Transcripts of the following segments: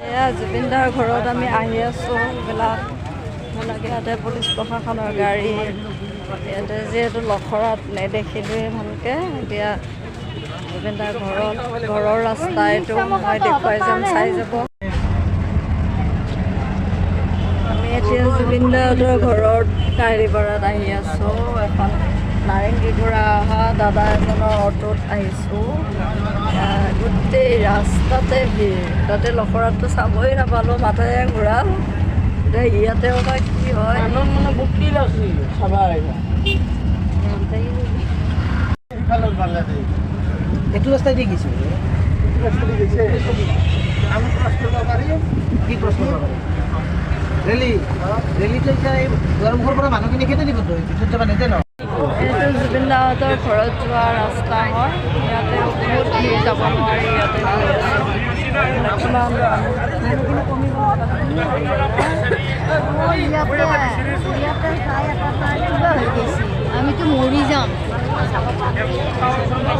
এয়া জুবিনদাৰ ঘৰত আমি আহি আছোঁ। এইবিলাক লাগে ইয়াতে পুলিচ প্ৰশাসনৰ গাড়ী, ইয়াতে যিহেতু লখৰাত নেদেখিলোৱে ভালকৈ। এতিয়া জুবিনদাৰ ঘৰৰ ৰাস্তা এইটো মই দেখুৱাই যাম, চাই যাব। আমি এতিয়া জুবিনদাহঁতৰ ঘৰত কাহিলীপাৰাত আহি আছোঁ। এখন নাৰেংগীৰ পৰা অহা দাদা এজনৰ অটোত আহিছোঁ। গোটেই ৰাস্তাতে ভিৰ, তাতে লখৰাতটো চাবই নাপালোঁ, মাথাৰে ঘূৰাল। এতিয়া ইয়াতেও বা কি হয়। এইটো ৰাস্তাই দি গৈছে, কি প্ৰশ্ন ৰেলীটো এতিয়া দুৱাৰমুখৰ পৰা মানুহখিনি কেনে দিব ভিতৰত যাব নেদে ন। এইটো জুবিনদাহঁতৰ ঘৰত যোৱা ৰাস্তা হয়। ইয়াতে বহুত ভিৰ, যাব নোৱাৰি। ইয়াতে আমিতো মৰি যাম।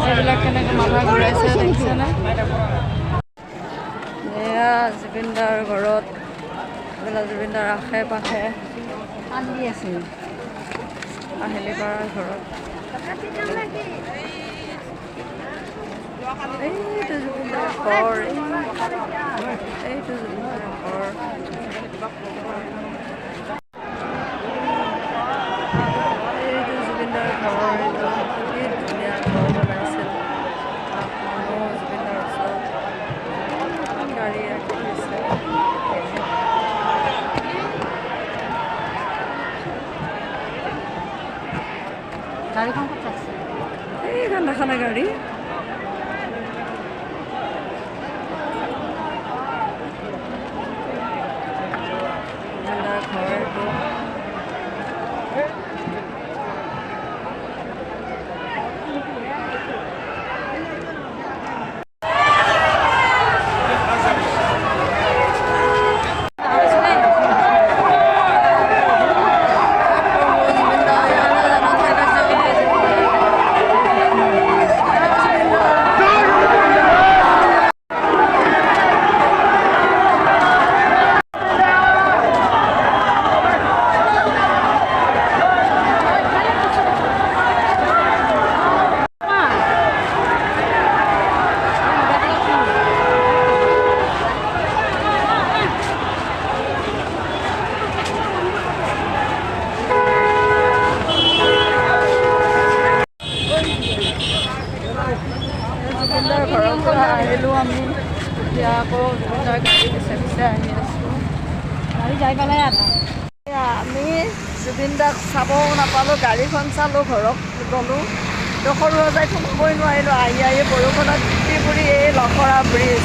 এইবিলাক কেনেকৈ মাথা ঘূৰাইছে দেখিছেনে? এয়া জুবিনদাৰ ঘৰত, এইবিলাক জুবিনদাৰ আশে পাশে কান্দি আছিল। কাহিলীপাৰাৰ ঘৰত এইটো জুবিনদাৰ ঘৰ, এইটো জুবিনদাৰ ঘৰ। এইটো জুবিনদাৰ ঘৰ, এইটো কি ধুনীয়া ঘৰ বনাইছিল। মানুহ জুবিনদাৰ ওচৰত গাড়ী ৰাখি দিছে। গাড়ীখন ক'ত আছে? এইখন দেখা নাই গাড়ী। ঘৰটো জুবিনদাৰ ঘৰৰ পৰা আহিলোঁ আমি। এতিয়া আকৌ জুবিনদাৰ গাড়ী পিছে পিছে আহি আছোঁ। গাড়ী যাই পেলাই আমি জুবিনদাক চাবও নাপালোঁ, গাড়ীখন চালোঁ, ঘৰত গ'লোঁ। তো সৰু সজাই সোমাবই নোৱাৰিলোঁ। আহি বৰষুণত তিতি ফুৰি এই লখৰা ব্ৰিজ